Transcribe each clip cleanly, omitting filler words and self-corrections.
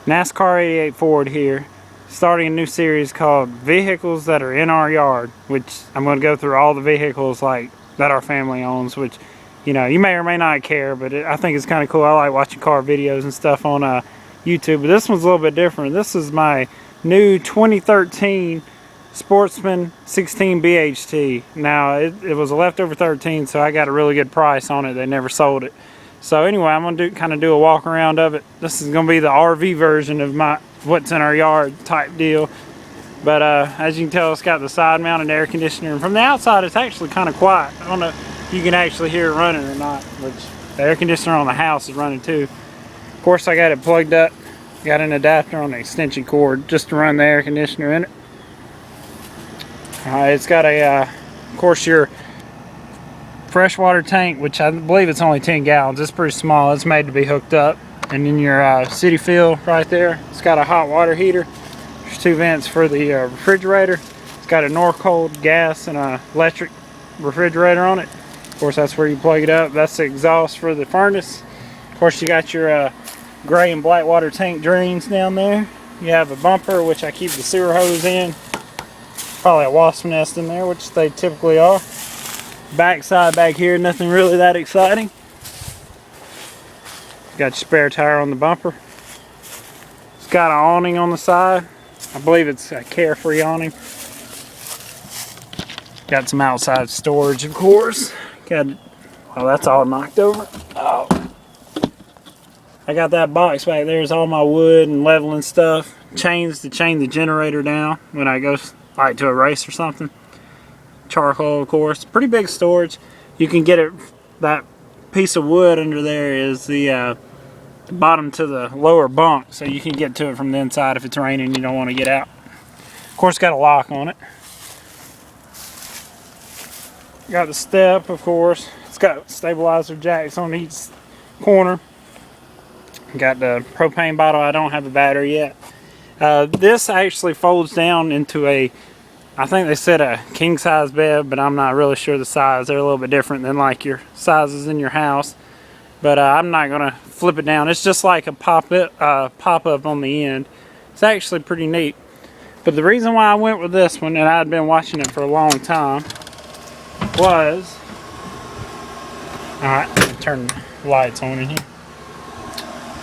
NASCAR 88 Ford here, starting a new series called Vehicles That Are in Our Yard, which I'm going to go through all the vehicles like that our family owns, which, you know, you may or may not care, but I think it's kind of cool. I like watching car videos and stuff on YouTube, but this one's a little bit different. This is my new 2013 Sportsman 16 BHT. Now, it was a leftover 13, so I got a really good price on it. They never sold it. So anyway, I'm going to kind of do a walk around of it. This is going to be the RV version of my what's in our yard type deal. But as you can tell, it's got the side mounted air conditioner. And from the outside, it's actually kind of quiet. I don't know if you can actually hear it running or not, which the air conditioner on the house is running too. Of course, I got it plugged up. Got an adapter on the extension cord just to run the air conditioner in it. It's got a, of course, your freshwater tank, which I believe it's only 10 gallons. It's pretty small. It's made to be hooked up. And then your city fill right there. It's got a hot water heater. There's two vents for the refrigerator. It's got a north cold gas and a electric refrigerator on it. Of course, that's where you plug it up. That's the exhaust for the furnace. Of course, you got your gray and black water tank drains down there. You have a bumper, which I keep the sewer hose in. Probably a wasp nest in there, which they typically are. Backside back here, nothing really that exciting. Got your spare tire on the bumper. It's got an awning on the side. I believe it's a Carefree awning. Got some outside storage, of course. Well, that's all knocked over. Oh. I got that box back there. It's all my wood and leveling stuff. Chains to chain the generator down when I go like to a race or something. Charcoal, of course. Pretty big storage. You can get it. That piece of wood under there is the bottom to the lower bunk, so you can get to it from the inside if it's raining and you don't want to get out. Of course, got a lock on it. Got the step, of course. It's got stabilizer jacks on each corner. Got the propane bottle. I don't have a battery yet. This actually folds down into a, I think they said a king size bed, but I'm not really sure the size. They're a little bit different than like your sizes in your house. But I'm not gonna flip it down. It's just like a pop up on the end. It's actually pretty neat. But the reason why I went with this one, and I'd been watching it for a long time, was, alright, turn the lights on in here.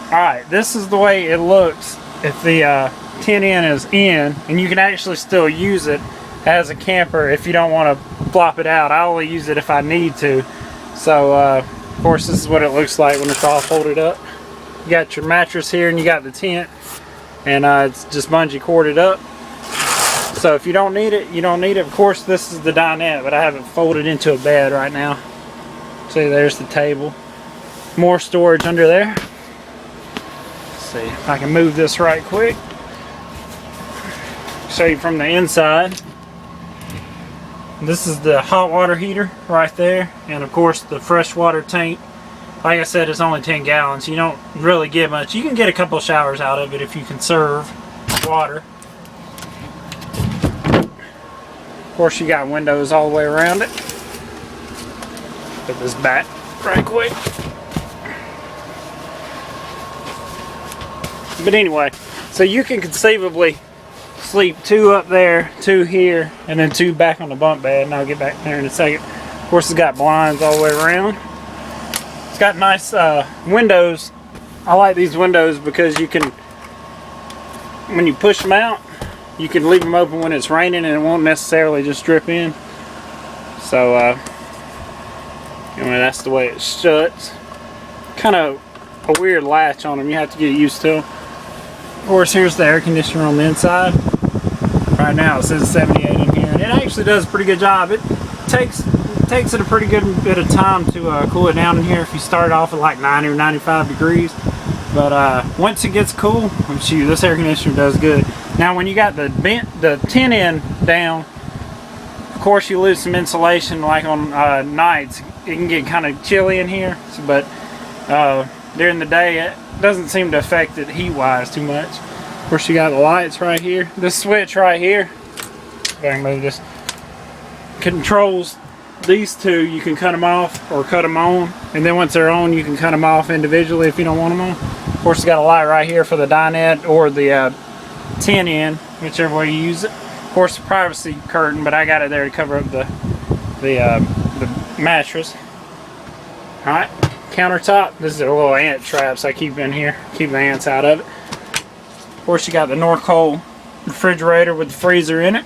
Alright, this is the way it looks if the 10N is in, and you can actually still use it as a camper if you don't want to flop it out. I only use it if I need to. So of course, this is what it looks like when it's all folded up. You got your mattress here and you got the tent, and it's just bungee corded up. So if you don't need it, you don't need it. Of course, this is the dinette, but I have it folded into a bed right now. See, there's the table. More storage under there. Let's see if I can move this right quick. Show you from the inside. This is the hot water heater right there, and of course the freshwater tank. Like I said, it's only 10 gallons. You don't really get much. You can get a couple of showers out of it if you conserve water. Of course, you got windows all the way around it. Put this back right quick. But anyway, so you can conceivably sleep two up there, two here, and then two back on the bunk bed, and I'll get back there in a second. Of course, it's got blinds all the way around. It's got nice windows. I like these windows because you can, when you push them out, you can leave them open when it's raining and it won't necessarily just drip in. So anyway, that's the way it shuts. Kind of a weird latch on them. You have to get used to them. Of course, here's the air conditioner on the inside. Right now it says 78 in here, and it actually does a pretty good job. It takes it a pretty good bit of time to cool it down in here if you start off at like 90 or 95 degrees. But once it gets cool, shoot, this air conditioner does good. Now when you got the 10N down, of course you lose some insulation. Like on nights, it can get kind of chilly in here, but during the day it doesn't seem to affect it heat-wise too much. Of course, you got the lights right here. This switch right here, if I can move this, controls these two, you can cut them off or cut them on, and then once they're on, you can cut them off individually if you don't want them on. Of course, it's got a light right here for the dinette or the 10-in, whichever way you use it. Of course, the privacy curtain, but I got it there to cover up the mattress. All right, countertop. This is a little ant traps I keep in here, keep the ants out of it. Of course, you got the North Pole refrigerator with the freezer in it.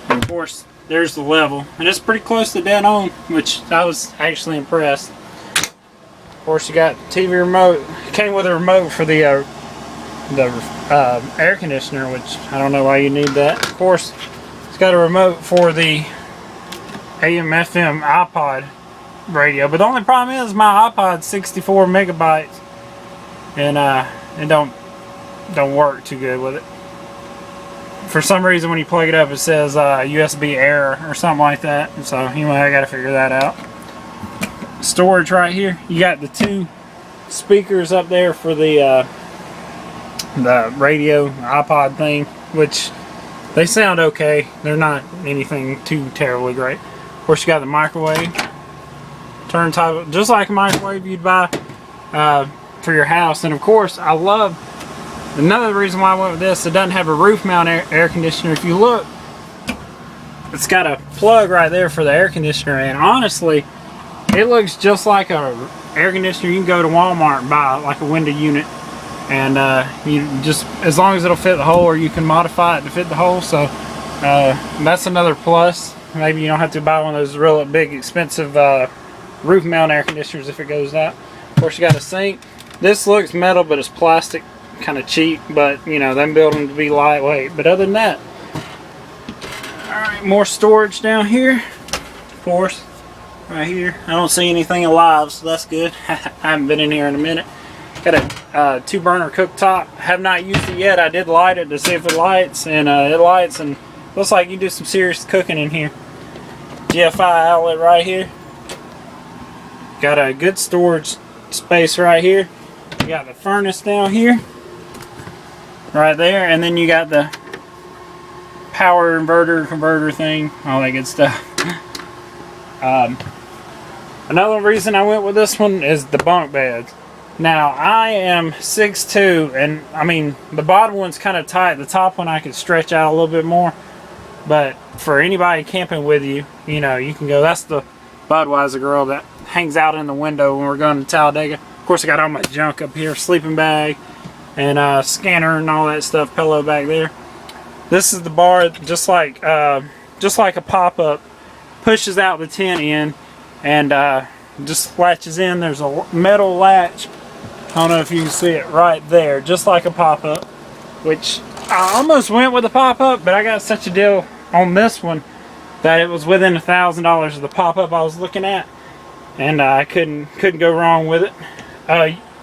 And of course, there's the level, and it's pretty close to dead on, which I was actually impressed. Of course, you got TV remote. It came with a remote for the air conditioner, which I don't know why you need that. Of course, it's got a remote for the AM/FM iPod radio, but the only problem is my iPod's 64 megabytes, and it don't work too good with it. For some reason, when you plug it up, it says USB error or something like that. And so anyway, I got to figure that out. Storage right here. You got the two speakers up there for the radio iPod thing, which they sound okay. They're not anything too terribly great. Of course, you got the microwave turntable, just like a microwave you'd buy for your house. And of course, I love another reason why I went with this. It doesn't have a roof mount air conditioner. If you look, it's got a plug right there for the air conditioner, and honestly, it looks just like a air conditioner you can go to Walmart and buy, like a window unit. And you just, as long as it'll fit the hole, or you can modify it to fit the hole. So that's another plus. Maybe you don't have to buy one of those real big expensive roof mount air conditioners if it goes out. Of course, you got a sink. This looks metal, but it's plastic, kind of cheap, but you know, them build them to be lightweight. But other than that, alright, more storage down here. Of course, right here, I don't see anything alive, so that's good. I haven't been in here in a minute. Got a 2-burner cooktop. Have not used it yet. I did light it to see if it lights, and it lights, and looks like you do some serious cooking in here. GFI outlet right here. Got a good storage space right here. You got the furnace down here, right there, and then you got the power inverter, converter thing, all that good stuff. Another reason I went with this one is the bunk beds. Now, I am 6'2", and I mean, the bottom one's kind of tight. The top one I could stretch out a little bit more. But for anybody camping with you, you know, you can go. That's the Budweiser girl that hangs out in the window when we're going to Talladega. Of course, I got all my junk up here, sleeping bag, and scanner and all that stuff, pillow back there. This is the bar, just like a pop-up, pushes out the 10-in, and just latches in. There's a metal latch. I don't know if you can see it right there, just like a pop-up, which I almost went with a pop-up, but I got such a deal on this one that it was within $1,000 of the pop-up I was looking at, and I couldn't go wrong with it.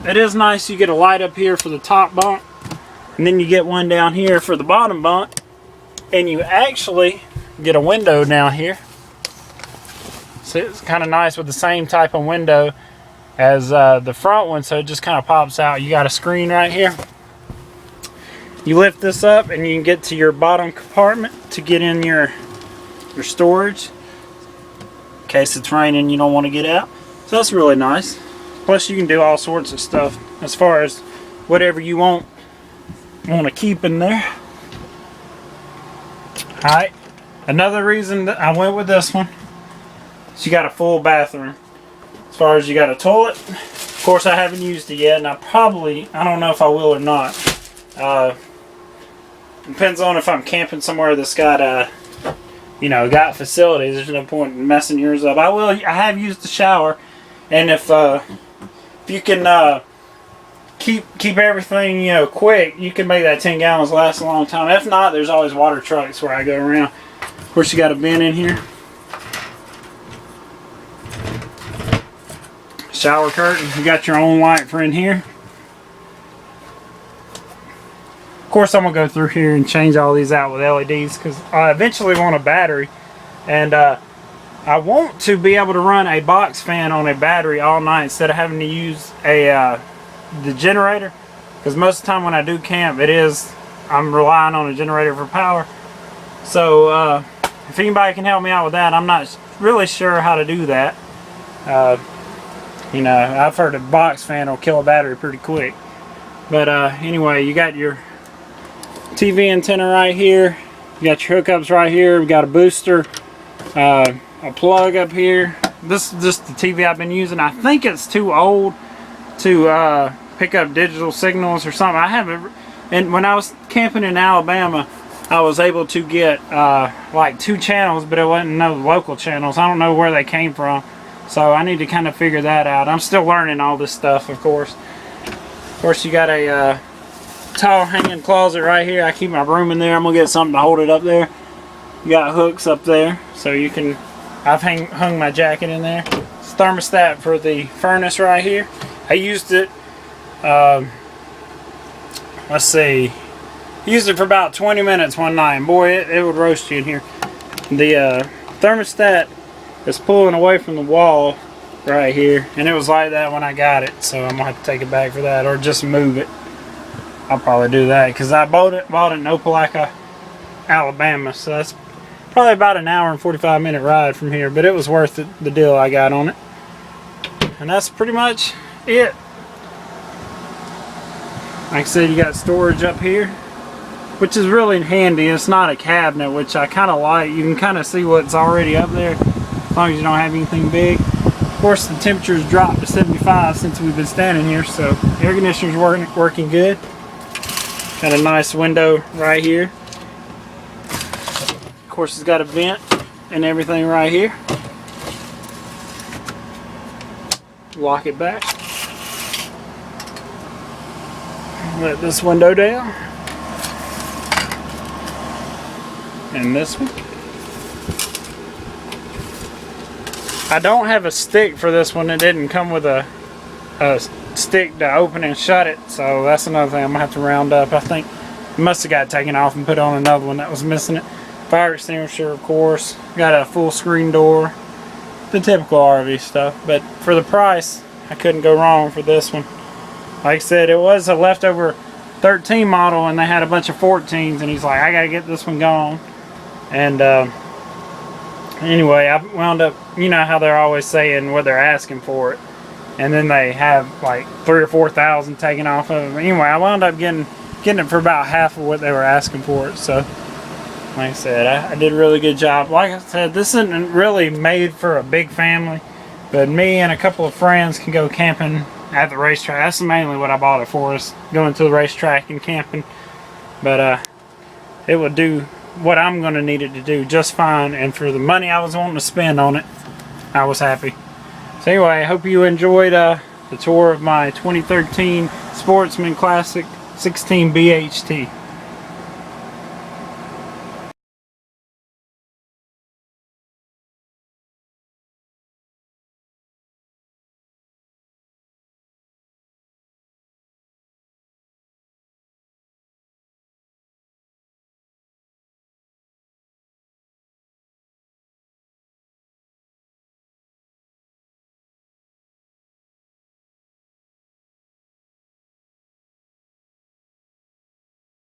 It is nice. You get a light up here for the top bunk, and then you get one down here for the bottom bunk, and you actually get a window down here. So it's kind of nice with the same type of window as the front one, so it just kind of pops out. You got a screen right here. You lift this up and you can get to your bottom compartment to get in your storage in case it's raining, you don't want to get out. So that's really nice. Plus you can do all sorts of stuff as far as whatever you want to keep in there. Alright, another reason that I went with this one is you got a full bathroom. As far as you got a toilet, of course I haven't used it yet, and I don't know if I will or not. Depends on if I'm camping somewhere that's got got facilities. There's no point in messing yours up. I have used the shower, and if you can keep everything quick, you can make that 10 gallons last a long time. If not, there's always water trucks where I go around. Of course, you got a bin in here. Shower curtain. You got your own light for in here. Of course, I'm gonna go through here and change all these out with LEDs because I eventually want a battery, and I want to be able to run a box fan on a battery all night instead of having to use the generator, because most of the time when I do camp, I'm relying on a generator for power. So if anybody can help me out with that, I'm not really sure how to do that. You know, I've heard a box fan will kill a battery pretty quick. But anyway, you got your TV antenna right here. You got your hookups right here. We got a booster, a plug up here. This is just the TV I've been using. I think it's too old to pick up digital signals or something. I haven't. And when I was camping in Alabama, I was able to get like 2 channels, but it wasn't no local channels. I don't know where they came from, so I need to kind of figure that out. I'm still learning all this stuff, of course. Of course, you got a tall hanging closet right here. I keep my broom in there. I'm gonna get something to hold it up there. You got hooks up there, so you can. I've hung my jacket in there. It's thermostat for the furnace right here. I used it. Let's see. Used it for about 20 minutes one night, and boy, it would roast you in here. The thermostat is pulling away from the wall right here, and it was like that when I got it, so I'm gonna have to take it back for that, or just move it. I'll probably do that because I bought it in Opelika, Alabama, so that's probably about an hour and 45-minute ride from here, but it was worth the deal I got on it. And that's pretty much it. Like I said, you got storage up here, which is really handy. It's not a cabinet, which I kind of like. You can kind of see what's already up there, as long as you don't have anything big. Of course, the temperature's dropped to 75 since we've been standing here, so the air conditioner's working good. Got a nice window right here. Of course, it's got a vent and everything right here. Lock it back. Let this window down. And this one. I don't have a stick for this one. It didn't come with a stick to open and shut it, so that's another thing I'm gonna have to round up. I think it must have got taken off and put on another one that was missing it. Fire extinguisher, of course. Got a full screen door. The typical RV stuff, but for the price, I couldn't go wrong for this one. Like I said, it was a leftover 13 model, and they had a bunch of 14s, and he's like, I gotta get this one gone. And anyway, I wound up, you know how they're always saying what they're asking for it, and then they have like 3,000 or 4,000 taken off of them. Anyway, I wound up getting it for about half of what they were asking for it. So like I said, I did a really good job. Like I said, this isn't really made for a big family, but me and a couple of friends can go camping at the racetrack. That's mainly what I bought it for, is going to the racetrack and camping. But it would do what I'm going to need it to do just fine, and for the money I was wanting to spend on it, I was happy. So anyway, I hope you enjoyed the tour of my 2013 Sportsman Classic 16 BHT.